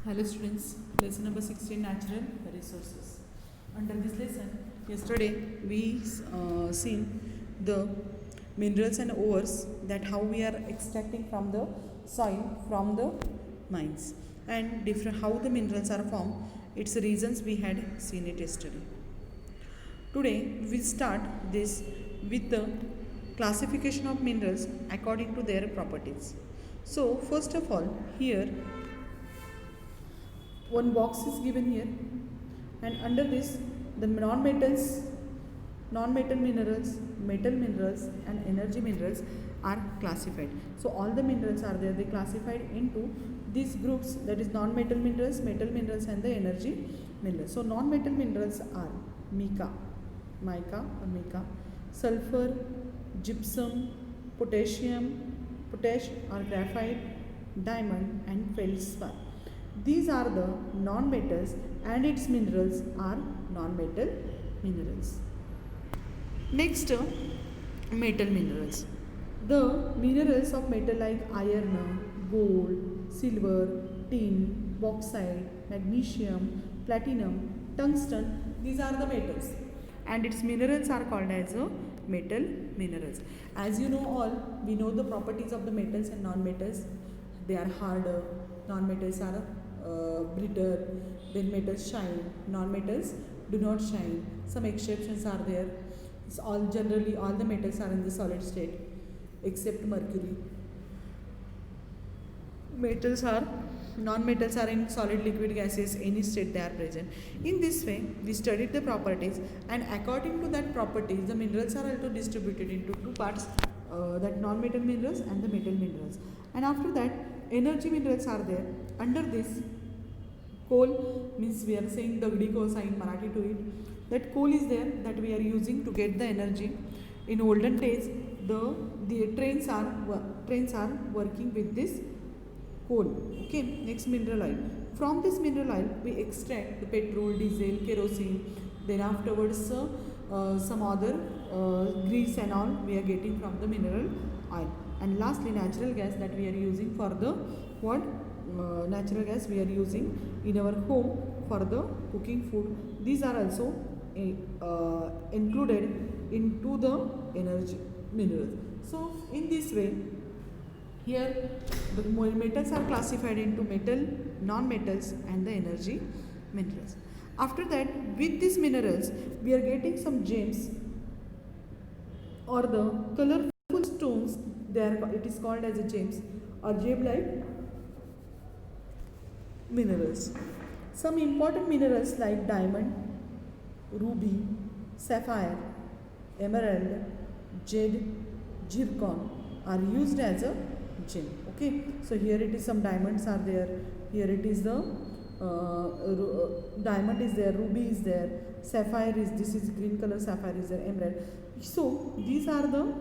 Hello students, lesson number 16, natural resources. Under this lesson, yesterday we seen the minerals and ores, that how we are extracting from the soil, from the mines, and different how the minerals are formed. Its reasons we had seen it yesterday. Today we start this with the classification of minerals according to their properties. So first of all, here one box is given here, and under this the non-metal minerals, metal minerals and energy minerals are classified. So all the minerals are there, they classified into these groups, that is non-metal minerals, metal minerals and the energy minerals. So non-metal minerals are mica or mica, sulfur, gypsum, potash or graphite, diamond and feldspar. These are the non-metals and its minerals are non-metal minerals. Next, metal minerals. The minerals of metal like iron, gold, silver, tin, bauxite, magnesium, platinum, tungsten, these are the metals. And its minerals are called as metal minerals. As you know all, we know the properties of the metals and non-metals. They are harder, non-metals are brittle, then metals shine, non-metals do not shine. Some exceptions are there. It's generally all the metals are in the solid state except mercury. Non-metals are in solid, liquid, gaseous, any state they are present. In this way, we studied the properties, and according to that properties, the minerals are also distributed into two parts, that non-metal minerals and the metal minerals. And after that, energy minerals are there. Under this, coal, means we are saying dagdi kosa in Marathi to it. That coal is there, that we are using to get the energy. In olden days, the trains are working with this coal. Okay, next mineral oil. From this mineral oil, we extract the petrol, diesel, kerosene. Then afterwards, some other grease and all we are getting from the mineral oil. And lastly, natural gas, that we are using for the what? Natural gas we are using in our home for the cooking food. These are also included into the energy minerals. So in this way, here the metals are classified into metal, non-metals and the energy minerals. After that, with these minerals, we are getting some gems or the colorful stones. It is called as a gems or gem-like minerals. Some important minerals like diamond, ruby, sapphire, emerald, jade, zircon are used as a gem. Okay, so here it is, some diamonds are there. Here it is the diamond is there, ruby is there, sapphire is, this is green color sapphire is there, emerald. So these are the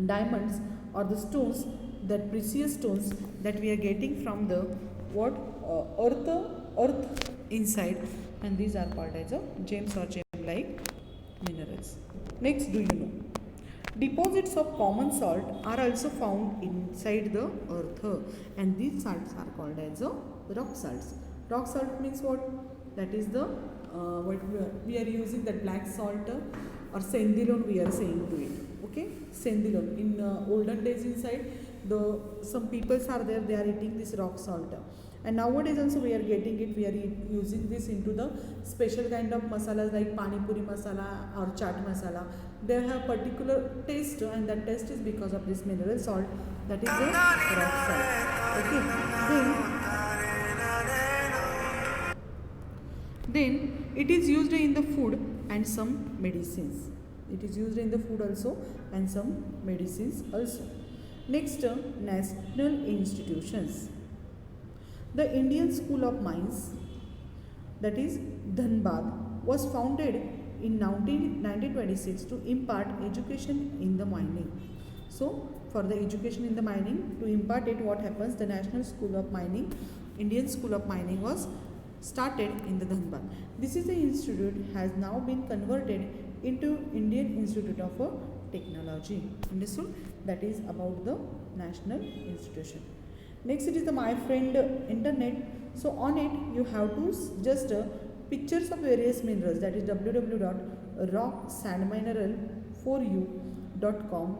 diamonds or the stones, that precious stones that we are getting from the what earth inside, and these are called as a gems or gem-like minerals. Next, do you know? Deposits of common salt are also found inside the earth, and these salts are called as rock salts. Rock salt means what? That is the what we are using, that black salt or sendilon we are saying to it. Okay, sendilon. In olden days inside, some peoples are there, they are eating this rock salt. And nowadays also we are getting it, we are using this into the special kind of masalas like pani puri masala or chaat masala. They have particular taste, and that taste is because of this mineral salt, that is the rock salt. Okay, then it is used in the food and some medicines. It is used in the food also and some medicines also. Next, national institutions. The Indian School of Mines, that is Dhanbad, was founded in 1926 to impart education in the mining. So for the education in the mining, to impart it, what happens, the National School of Mining, Indian School of Mining was started in the Dhanbad. This is the institute has now been converted into Indian Institute of Technology. Understood? That is about the national institution. Next it is the my friend internet. So on it you have to just pictures of various minerals, that is www.rocksandmineral4u.com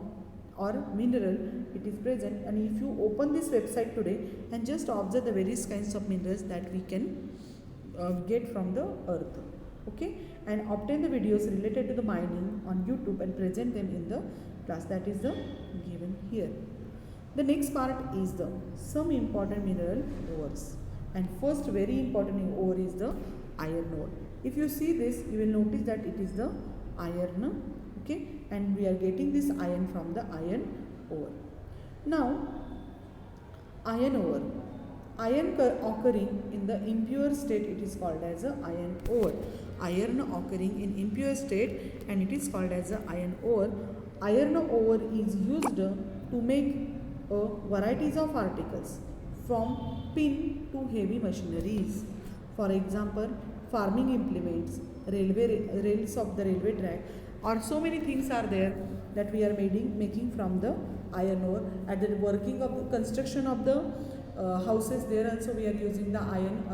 or mineral it is present. And if you open this website today and just observe the various kinds of minerals that we can get from the earth, okay, and obtain the videos related to the mining on YouTube and present them in the class, that is the given here. The next part is the some important mineral ores, and first very important ore is the iron ore. If you see this, you will notice that it is the iron, okay, and we are getting this iron from the iron ore. Now iron ore, iron occurring in the impure state, it is called as a iron ore. Iron occurring in impure state and it is called as a iron ore. Iron ore is used to make varieties of articles from pin to heavy machineries. For example, farming implements, rails of the railway track, or so many things are there that we are making from the iron ore. At the working of the construction of the houses, there also we are using the iron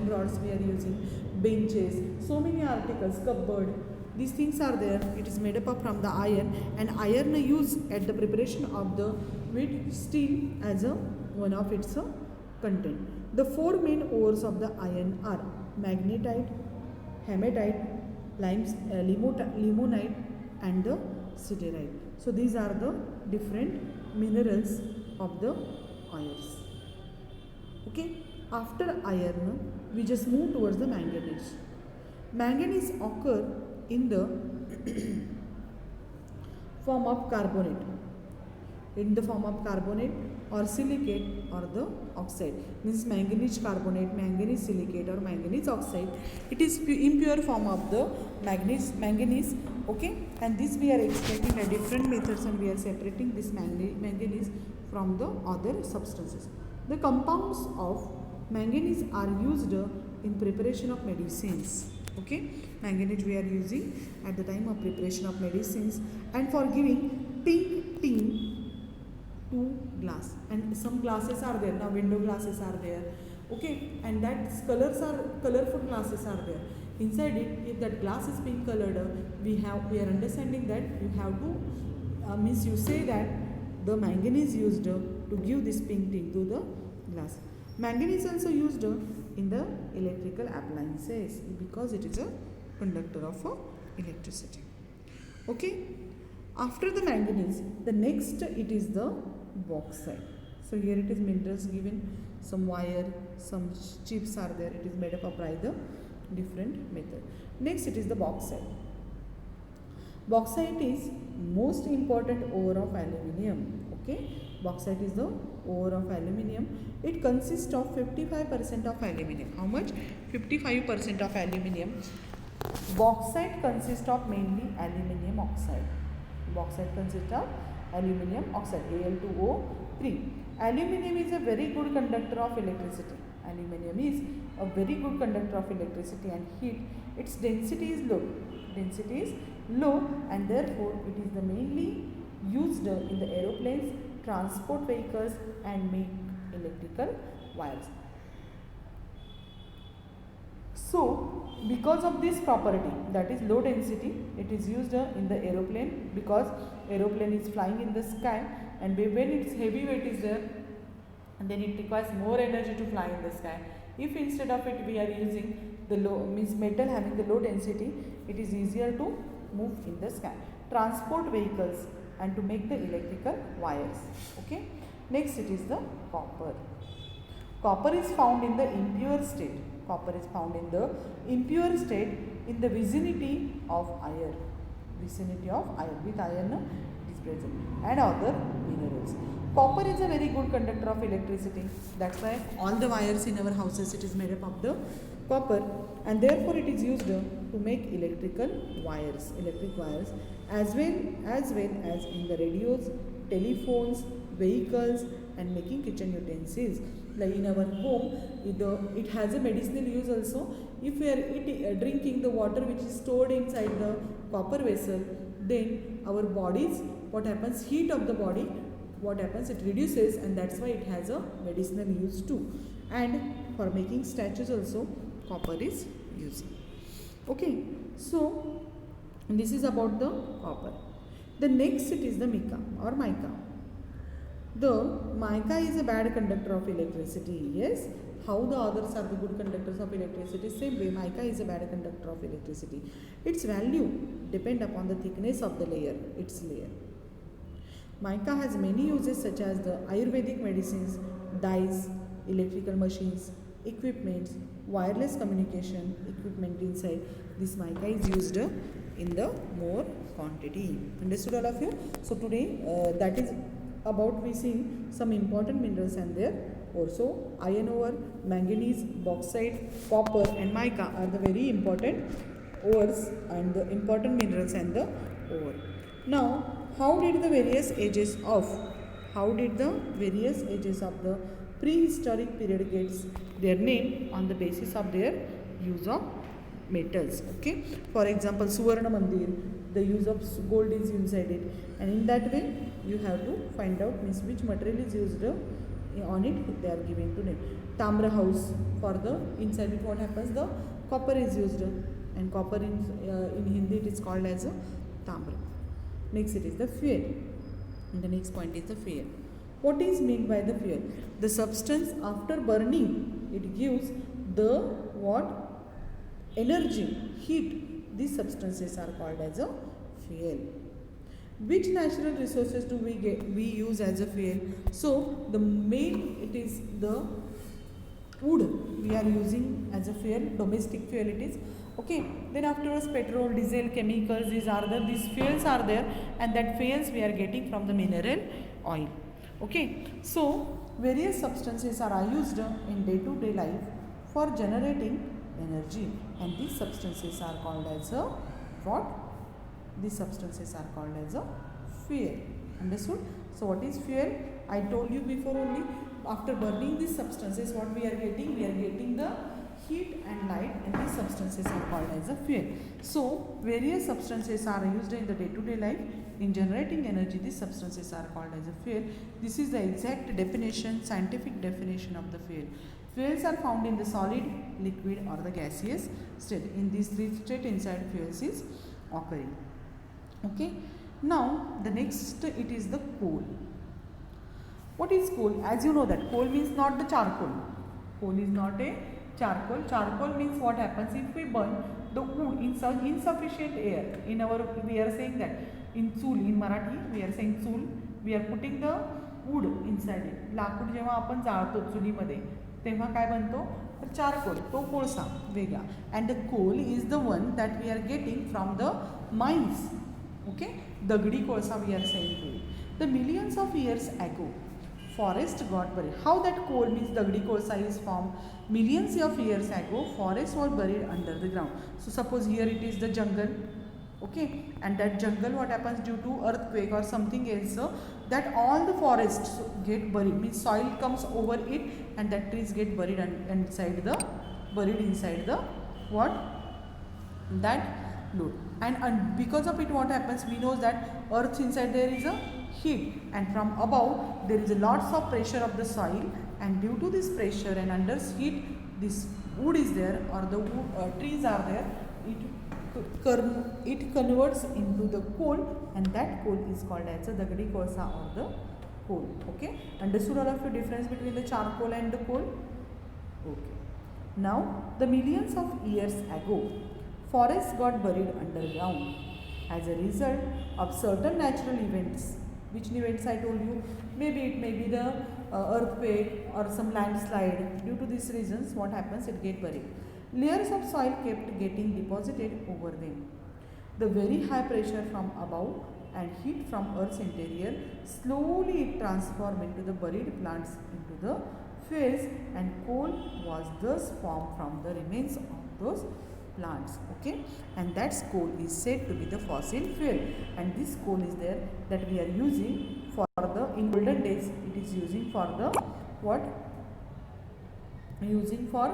rods, we are using benches, so many articles, cupboard, these things are there. It is made up from the iron, and iron used at the preparation of the with steel as a one of its content. The four main ores of the iron are magnetite, hematite, limonite and the siderite. So these are the different minerals of the ores. Okay, after iron we just move towards the manganese. Manganese occur in the form of carbonate, or silicate or the oxide. Means manganese carbonate, manganese silicate or manganese oxide. It is impure form of the manganese. Okay, and this we are extracting a different methods, and we are separating this manganese from the other substances. The compounds of manganese are used in preparation of medicines. Okay, manganese we are using at the time of preparation of medicines and for giving pink tint to glass. And some glasses are there now, window glasses are there, okay, and that colorful glasses are there. Inside it, if that glass is pink colored, we are understanding that you have to means you say that the manganese used to give this pink tint to the glass. Manganese also used in the electrical appliances because it is a conductor of electricity. Okay, after the manganese, the next it is the bauxite. So here it is minerals given, some wire, some chips are there. It is made up by the different method. Next it is the bauxite. Bauxite is most important ore of aluminium. Okay, bauxite is the ore of aluminium. It consists of 55% of aluminium. How much? 55% of aluminium. Bauxite consists of mainly aluminium oxide. Bauxite consists of aluminium oxide, Al2O3. Aluminium is a very good conductor of electricity. Aluminium is a very good conductor of electricity and heat. Its density is low. And therefore it is the mainly used in the aeroplanes, transport vehicles and make electrical wires. So because of this property, that is low density, it is used in the aeroplane because aeroplane is flying in the sky, and when its heavy weight is there, and then it requires more energy to fly in the sky. If instead of it we are using the low, means metal having the low density, it is easier to move in the sky. Transport vehicles and to make the electrical wires. Okay. Next it is the copper. Copper is found in the impure state. Copper is found in the impure state in the vicinity of iron. With iron it is present and other minerals. Copper is a very good conductor of electricity. That's why all the wires in our houses, it is made up of the copper, and therefore it is used to make electric wires as well as in the radios, telephones, vehicles and making kitchen utensils. Like in our home, it has a medicinal use also. If we are drinking the water which is stored inside the copper vessel, then our bodies, what happens, heat of the body what happens, it reduces, and that's why it has a medicinal use too. And for making statues also copper is used. Okay, so this is about the copper. The next it is the mica or mica. The mica is a bad conductor of electricity. Yes. How the others are the good conductors of electricity? Same way, mica is a bad conductor of electricity. Its value depend upon the thickness of the layer, its layer. Mica has many uses such as the Ayurvedic medicines, dyes, electrical machines, equipments, wireless communication equipment inside. This mica is used in the more quantity. Understood all of you? So today that is about we see some important minerals and their also iron ore, manganese, bauxite, copper and mica are the very important ores and the important minerals and the ore. Now how did the various ages of the prehistoric period gets their name on the basis of their use of metals? Okay, for example, Suvarna Mandir, the use of gold is inside it, and in that way you have to find out means which material is used on it, they are giving to name. Tamra house, for the inside it what happens, the copper is used, and copper in Hindi it is called as a tamra. Next it is the fuel, and the next point is the fuel. What is meant by the fuel? The substance after burning it gives the what? Energy, heat. These substances are called as a fuel. Which natural resources do we use as a fuel? So the main it is the wood we are using as a fuel, domestic fuel it is. Okay, then afterwards petrol, diesel, chemicals, these fuels are there, and that fuels we are getting from the mineral oil. Okay, so various substances are used in day-to-day life for generating energy, and these substances are called as a what? These substances are called as a fuel. Understood? So what is fuel? I told you before only, after burning these substances what we are getting? We are getting the heat and light, and these substances are called as a fuel. So various substances are used in the day-to-day life in generating energy. These substances are called as a fuel. This is the exact definition, scientific definition of the fuel. Fuels are found in the solid, liquid or the gaseous state. In these three states inside fuels is occurring. Okay. Now the next it is the coal. What is coal? As you know that coal means not the charcoal. Coal is not a charcoal. Charcoal means what happens if we burn the wood in some insufficient air. In our we are saying that in चूल, in Marathi we are saying चूल. We are putting the wood inside it. लाकूड जेव्हा आपण जाळतो चुलीमध्ये तेव्हा काय बनतो? तर charcoal, तो कोळसा वेगळा. And the coal is the one that we are getting from the mines. Okay, दगडी कोळसा we are saying to it. The millions of years ago, forest got buried. How that coal means dagdi kosa is formed? Millions of years ago, forests were buried under the ground. So suppose here it is the jungle, okay, and that jungle what happens due to earthquake or something else, that all the forests get buried, means soil comes over it and that trees get buried inside the what? That load. And because of it what happens, we know that earth inside there is a heat, and from above there is a lots of pressure of the soil, and due to this pressure and under heat this wood is there, or the wood, trees are there, it converts into the coal, and that coal is called as a dagdi kosa or the coal. Okay, understood all of you difference between the charcoal and the coal? Okay. Now the millions of years ago, forests got buried underground as a result of certain natural events. Which events I told you? Maybe it may be the earthquake or some landslide. Due to these reasons, what happens? It get buried. Layers of soil kept getting deposited over them. The very high pressure from above and heat from Earth's interior slowly transformed into the buried plants into the fuels, and coal was thus formed from the remains of those plants. Okay, and that coal is said to be the fossil fuel, and this coal is there that we are using for the, in olden days it is using for the what? Using for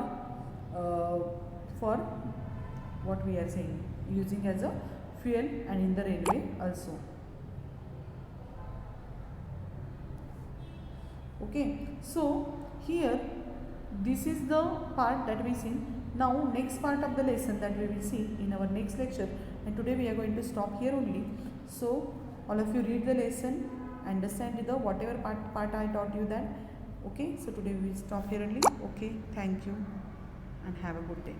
what we are saying, using as a fuel, and in the railway also. Okay, so here this is the part that we see. Now next part of the lesson that we will see in our next lecture, and today we are going to stop here only. So all of you read the lesson, understand the whatever part I taught you that. Okay, so today we will stop here only. Okay, thank you and have a good day.